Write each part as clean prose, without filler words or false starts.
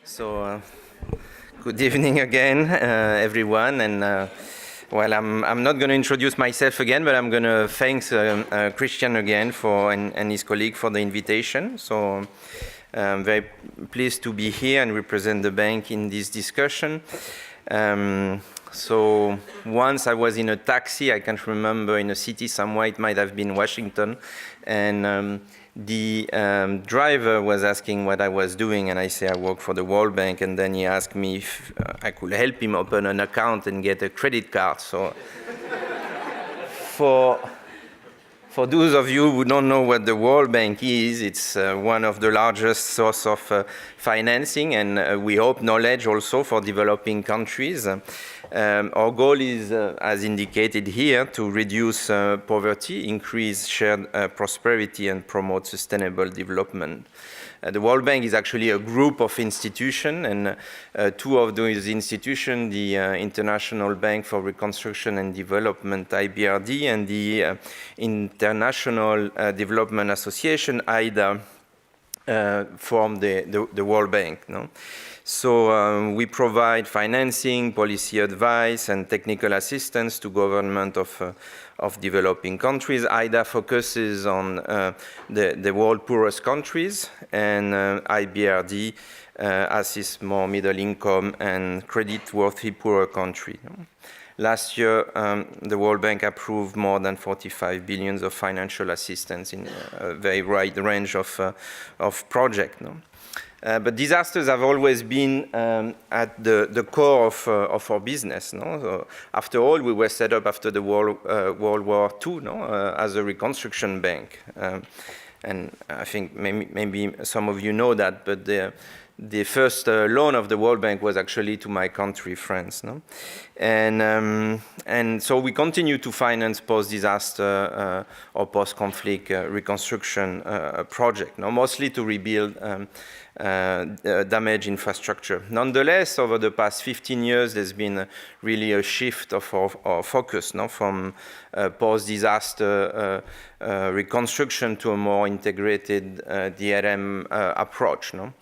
So, good evening again, everyone. And well, I'm not going to introduce myself again, but I'm going to thank Christian again and his colleague for the invitation. So, I'm very pleased to be here and represent the bank in this discussion. So once I was in a taxi, I can't remember, in a city somewhere, it might have been Washington, and the driver was asking what I was doing, and I say I work for the World Bank, and then he asked me if I could help him open an account and get a credit card. So for those of you who don't know what the World Bank is, it's one of the largest source of financing, and we hope knowledge also for developing countries. Our goal is, as indicated here, to reduce poverty, increase shared prosperity, and promote sustainable development. The World Bank is actually a group of institutions, and two of those institutions, the International Bank for Reconstruction and Development, IBRD, and the International Development Association, IDA, form the World Bank. No? So we provide financing, policy advice, and technical assistance to government of developing countries. IDA focuses on the world poorest countries, and IBRD assists more middle income and credit-worthy poorer countries. Last year, the World Bank approved more than 45 billion of financial assistance in a very wide range of projects. No? But disasters have always been at the core of our business. No? So after all, we were set up after the World War II, no? As a reconstruction bank. And I think maybe some of you know that, but the first loan of the World Bank was actually to my country, France. No? And so we continue to finance post-disaster or post-conflict reconstruction project, no? Mostly to rebuild damaged infrastructure. Nonetheless, over the past 15 years, there's been really a shift of our focus, no? From post-disaster reconstruction to a more integrated DRM approach. No?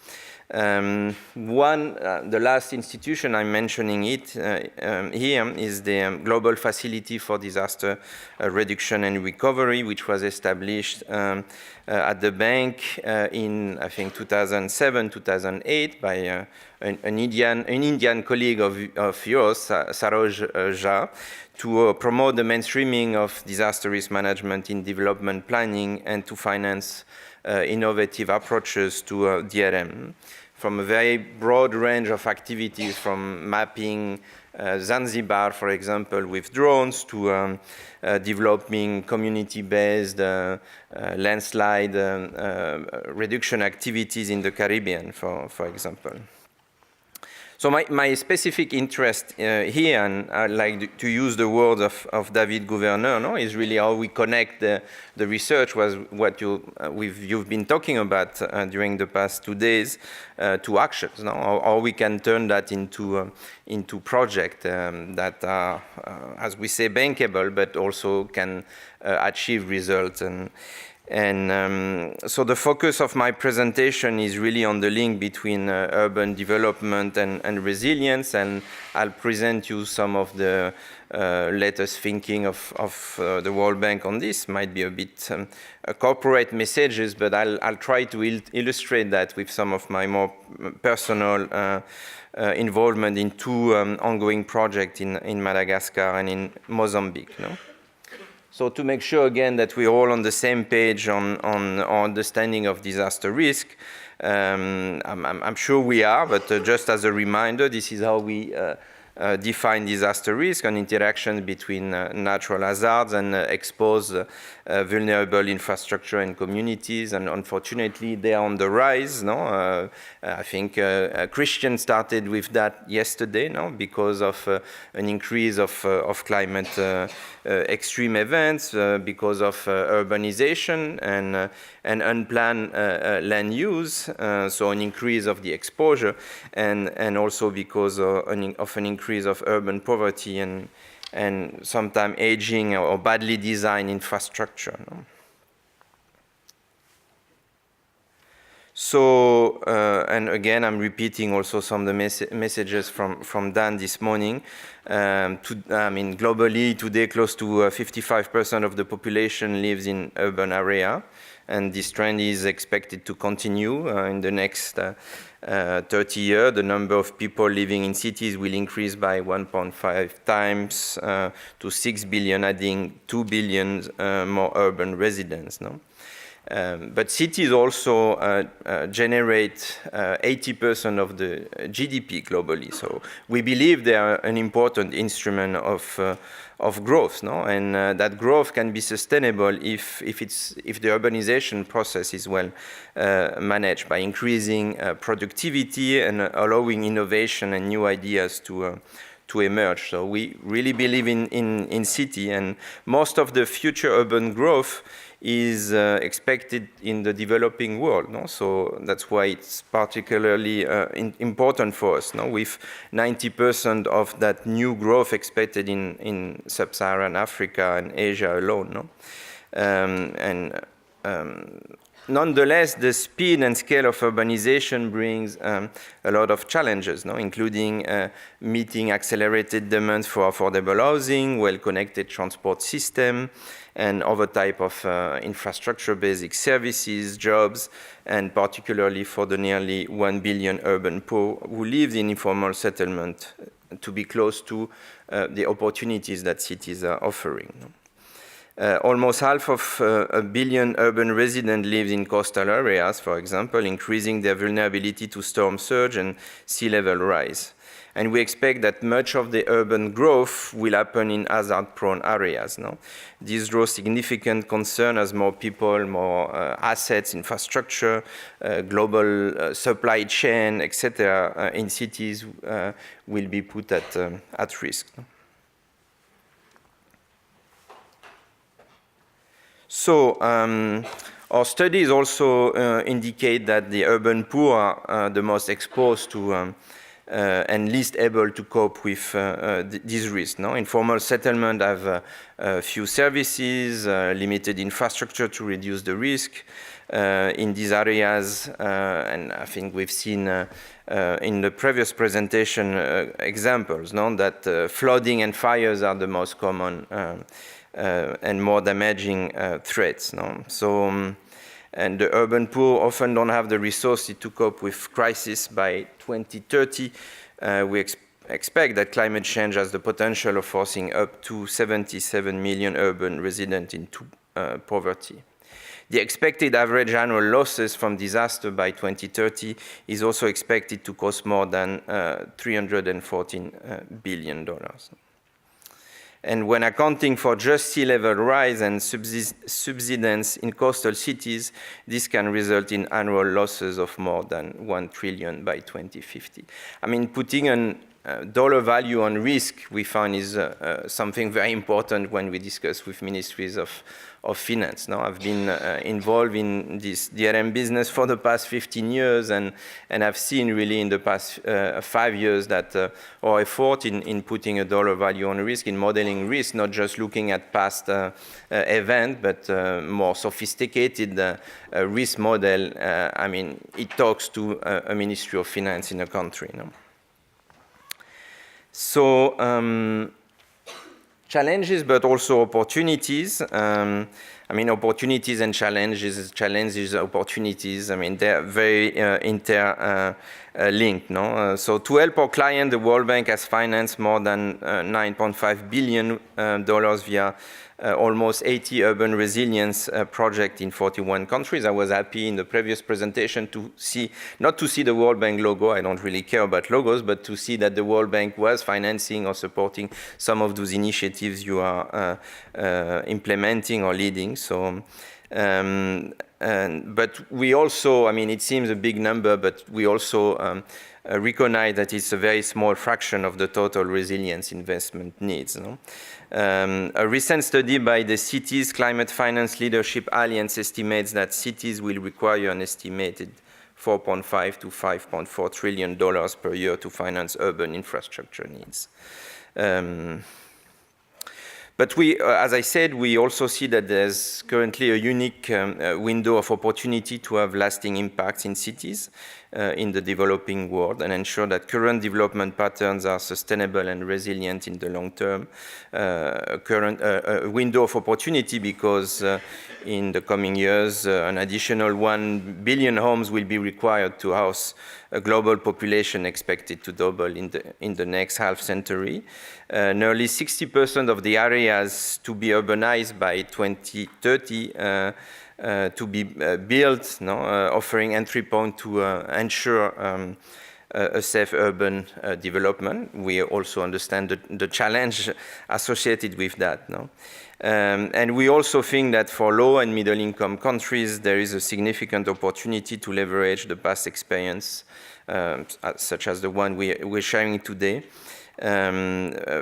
The last institution I'm mentioning it here is the Global Facility for Disaster Reduction and Recovery, which was established at the bank in, I think, 2007, 2008 by an Indian colleague of yours, Saroj Jha, to promote the mainstreaming of disaster risk management in development planning and to finance innovative approaches to DRM. From a very broad range of activities, from mapping Zanzibar, for example, with drones, to developing community-based landslide reduction activities in the Caribbean, for example. So my specific interest here, and I'd like to use the words of David Gouverneur, no, is really how we connect the research, was what you've been talking about during the past 2 days, to actions, no? How we can turn that into projects that are, as we say, bankable, but also can achieve results. And so the focus of my presentation is really on the link between urban development and resilience, and I'll present you some of the latest thinking of the World Bank on this. Might be a bit corporate messages, but I'll try to illustrate that with some of my more personal involvement in two ongoing projects in Madagascar and in Mozambique. No? So to make sure, again, that we're all on the same page on our understanding of disaster risk, I'm sure we are, but just as a reminder, this is how we define disaster risk: an interaction between natural hazards and exposed vulnerable infrastructure and communities. And unfortunately, they are on the rise. No, I think Christian started with that yesterday. No, because of an increase of climate extreme events, because of urbanization and unplanned land use. So an increase of the exposure, and also because of an increase of urban poverty and sometimes aging or badly designed infrastructure. No? So, and again, I'm repeating also some of the messages from Dan this morning. Globally, today, close to 55% of the population lives in urban area, and this trend is expected to continue in the next 30 years. The number of people living in cities will increase by 1.5 times to 6 billion, adding 2 billion more urban residents. No? But cities also generate 80% of the GDP globally. So we believe they are an important instrument of growth, no? And that growth can be sustainable if the urbanization process is well managed by increasing productivity and allowing innovation and new ideas to emerge. So we really believe in city, and most of the future urban growth is expected in the developing world. No? So that's why it's particularly important for us, no? With 90% of that new growth expected in sub-Saharan Africa and Asia alone. No? Nonetheless, the speed and scale of urbanization brings a lot of challenges, no? Including meeting accelerated demands for affordable housing, well-connected transport system, and other type of infrastructure, basic services, jobs, and particularly for the nearly 1 billion urban poor who live in informal settlement, to be close to the opportunities that cities are offering. Almost half of a billion urban residents live in coastal areas, for example, increasing their vulnerability to storm surge and sea level rise. And we expect that much of the urban growth will happen in hazard-prone areas. No? This draws significant concern as more people, more assets, infrastructure, global supply chain, etc., in cities will be put at risk. No? So our studies also indicate that the urban poor are the most exposed to and least able to cope with these risks. No? Informal settlement have few services, limited infrastructure to reduce the risk in these areas, and I think we've seen in the previous presentation examples, no? That flooding and fires are the most common and more damaging threats. No? So, and the urban poor often don't have the resources to cope with crisis. By 2030, we expect that climate change has the potential of forcing up to 77 million urban residents into poverty. The expected average annual losses from disaster by 2030 is also expected to cost more than $314 billion. And when accounting for just sea level rise and subsidence in coastal cities, this can result in annual losses of more than $1 trillion by 2050. I mean, putting a dollar value on risk, we find is something very important when we discuss with ministries of finance. No? I've been involved in this DRM business for the past 15 years, and I've seen really in the past 5 years that our effort in putting a dollar value on risk, in modeling risk, not just looking at past events, but more sophisticated risk model, I mean, it talks to a Ministry of Finance in a country. No? So, challenges, but also opportunities. I mean, opportunities and challenges, opportunities. I mean, they're very interlinked. No? So, to help our client, the World Bank has financed more than $9.5 billion via almost 80 urban resilience projects in 41 countries. I was happy in the previous presentation to see, not to see the World Bank logo, I don't really care about logos, but to see that the World Bank was financing or supporting some of those initiatives you are implementing or leading. So, but we also, I mean, it seems a big number, but we also recognize that it's a very small fraction of the total resilience investment needs. No? A recent study by the Cities Climate Finance Leadership Alliance estimates that cities will require an estimated $4.5 to $5.4 trillion per year to finance urban infrastructure needs. But we, as I said, we also see that there's currently a unique window of opportunity to have lasting impacts in cities in the developing world and ensure that current development patterns are sustainable and resilient in the long term. A window of opportunity because in the coming years, an additional 1 billion homes will be required to house a global population expected to double in the next half century. Nearly 60% of the areas to be urbanized by 2030 to be built, offering entry point to ensure a safe urban development. We also understand the challenge associated with that. And we also think that for low and middle income countries, there is a significant opportunity to leverage the past experience, such as the one we're sharing today,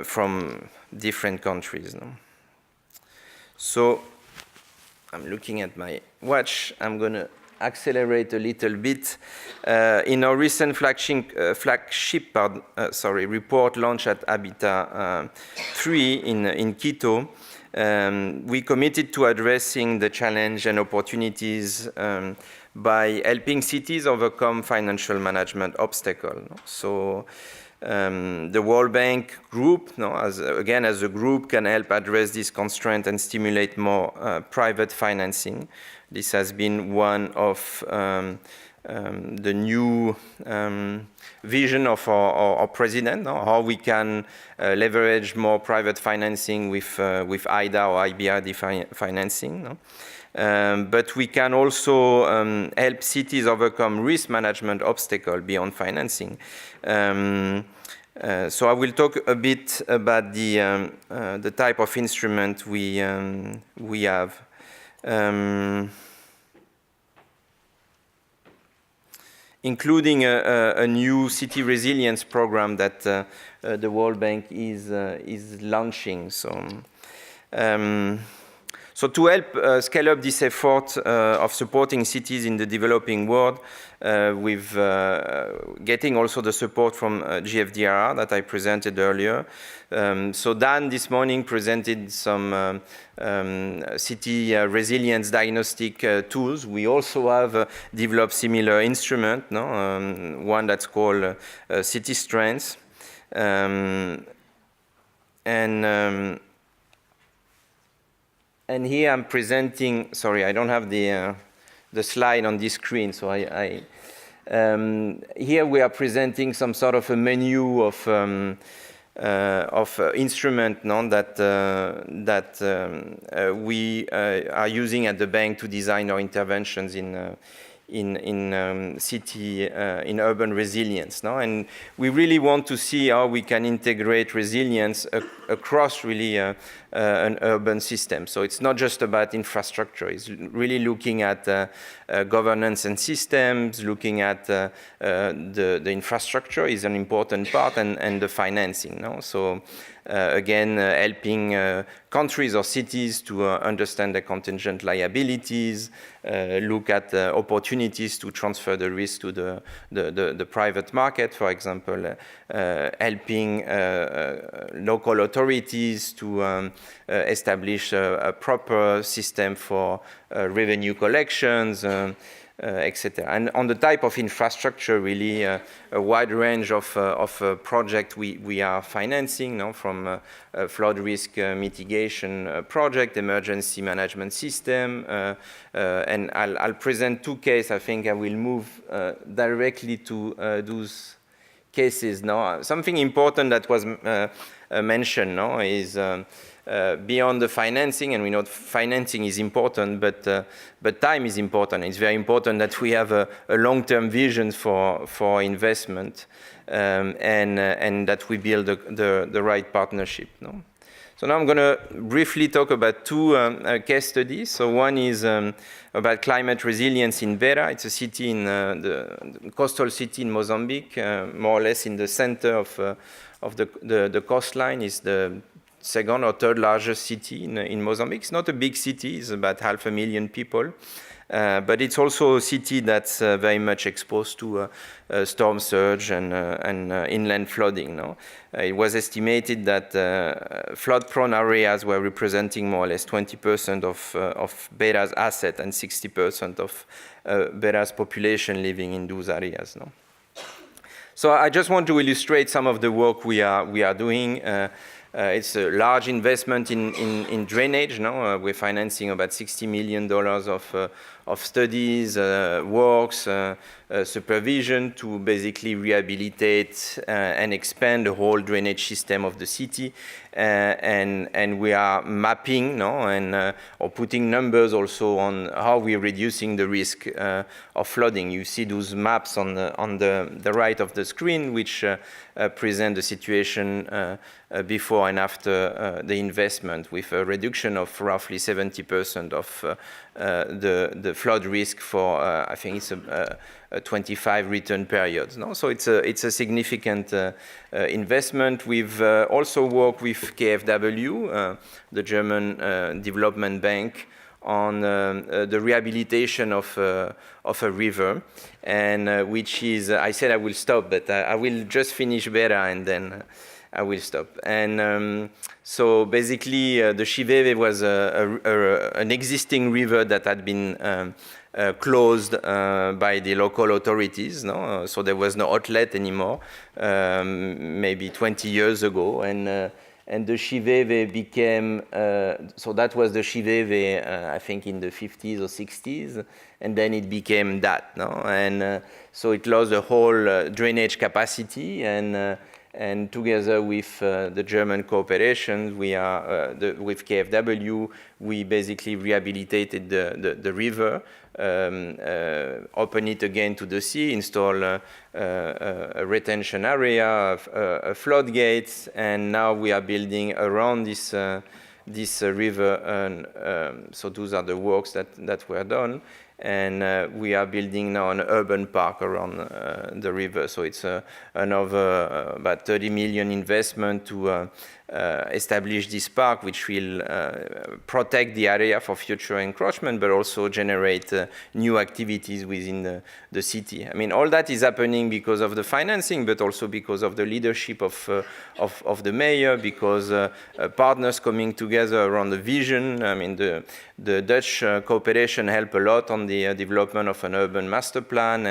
from different countries. So I'm looking at my watch. I'm going to accelerate a little bit. In our recent flagship report launched at Habitat 3 in Quito, we committed to addressing the challenge and opportunities by helping cities overcome financial management obstacles. So the World Bank Group, as a group, can help address this constraint and stimulate more private financing. This has been one of the new vision of our president, how we can leverage more private financing with IDA or IBRD financing. But we can also help cities overcome risk management obstacles beyond financing. So I will talk a bit about the type of instrument we have. Including a new city resilience program that the World Bank is launching. So to help scale up this effort of supporting cities in the developing world, with getting also the support from GFDRR that I presented earlier. So Dan this morning presented some city resilience diagnostic tools. We also have developed similar instrument, one that's called City Strengths. And here I'm presenting, sorry, I don't have the slide on this screen, so here we are presenting some sort of a menu of instrument that we are using at the bank to design our interventions in urban resilience. And we really want to see how we can integrate resilience across really an urban system. So it's not just about infrastructure. It's really looking at governance and systems, looking at the infrastructure is an important part, and the financing. So again, helping countries or cities to understand the contingent liabilities, look at opportunities to transfer the risk to the private market, for example, helping local authorities to establish a proper system for revenue collections, etc. And on the type of infrastructure, really a wide range of projects we are financing, from flood risk mitigation project, emergency management system, and I'll present two cases. I think I will move directly to those cases now. Something important that was mentioned is beyond the financing, and we know financing is important, but time is important. It's very important that we have a long-term vision for investment, and that we build the right partnership. So now I'm going to briefly talk about two case studies. So one is about climate resilience in Vera. It's a city in the coastal city in Mozambique, more or less in the center of the coastline. Is the second or third largest city in Mozambique. It's not a big city. It's about 500,000 people. but it's also a city that's very much exposed to storm surge and inland flooding. No? It was estimated that flood-prone areas were representing more or less 20% of Vera's asset and 60% of Vera's population living in those areas. No? So I just want to illustrate some of the work we are doing. It's a large investment in drainage. No? We're financing about $60 million of studies, works, supervision to basically rehabilitate and expand the whole drainage system of the city. And we are mapping, no, and or putting numbers also on how we're reducing the risk of flooding. You see those maps on the right of the screen, which present the situation before and after the investment, with a reduction of roughly 70% of the flood risk for I think it's a 25 return periods. No? So it's a significant investment. We've also worked with KfW, the German development bank, on the rehabilitation of a river, and which is, I said I will stop, but I will just finish Vera and then I will stop. And so basically the Sciveve was an existing river that had been closed by the local authorities, no? So there was no outlet anymore, maybe 20 years ago, and the Sciveve became, so that was the Sciveve, I think in the 50s or 60s, and then it became that, no? And so it lost the whole drainage capacity, and together with the German cooperation, we are with KfW, we basically rehabilitated the river, open it again to the sea, install a retention area, floodgates, and now we are building around this river. And so those are the works that were done. And we are building now an urban park around the river. So it's another about 30 million investment to establish this park, which will protect the area for future encroachment, but also generate new activities within the city. I mean, all that is happening because of the financing, but also because of the leadership of the mayor, because partners coming together around the vision. I mean, the Dutch cooperation helped a lot on the development of an urban master plan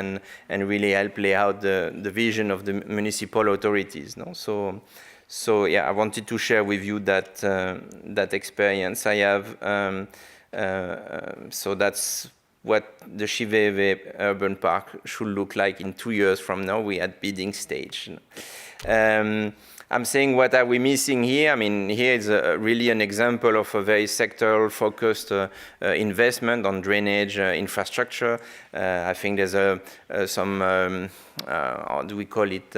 and really help lay out the vision of the municipal authorities. No? So yeah, I wanted to share with you that experience I have. So that's what the Sciveve Urban Park should look like in 2 years from now. We at bidding stage. I'm saying what are we missing here? I mean, here is really an example of a very sectoral focused investment on drainage infrastructure. I think there's some, how do we call it?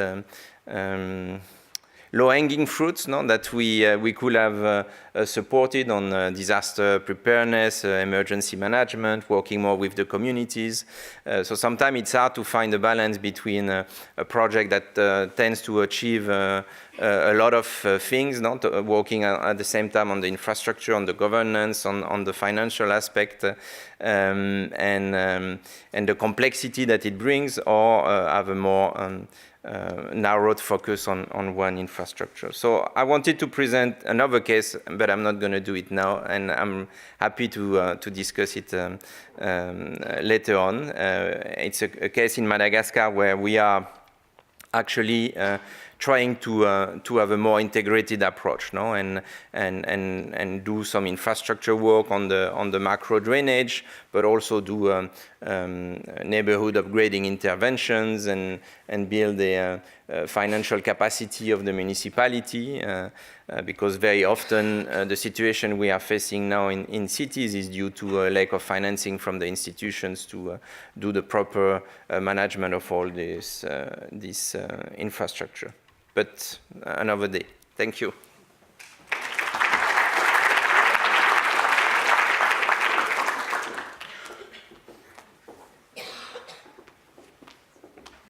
Low-hanging fruits, no, that we could have supported on disaster preparedness, emergency management, working more with the communities. So sometimes it's hard to find a balance between a project that tends to achieve a lot of things, not working at the same time on the infrastructure, on the governance, on the financial aspect, and the complexity that it brings, or have a more narrowed focus on one infrastructure. So I wanted to present another case, but I'm not going to do it now, and I'm happy to discuss it later on. It's a case in Madagascar where we are actually trying to have a more integrated approach, no, and do some infrastructure work on the macro drainage, but also do neighborhood upgrading interventions and build the financial capacity of the municipality, because very often the situation we are facing now in cities is due to a lack of financing from the institutions to do the proper management of all this infrastructure. But another day. Thank you.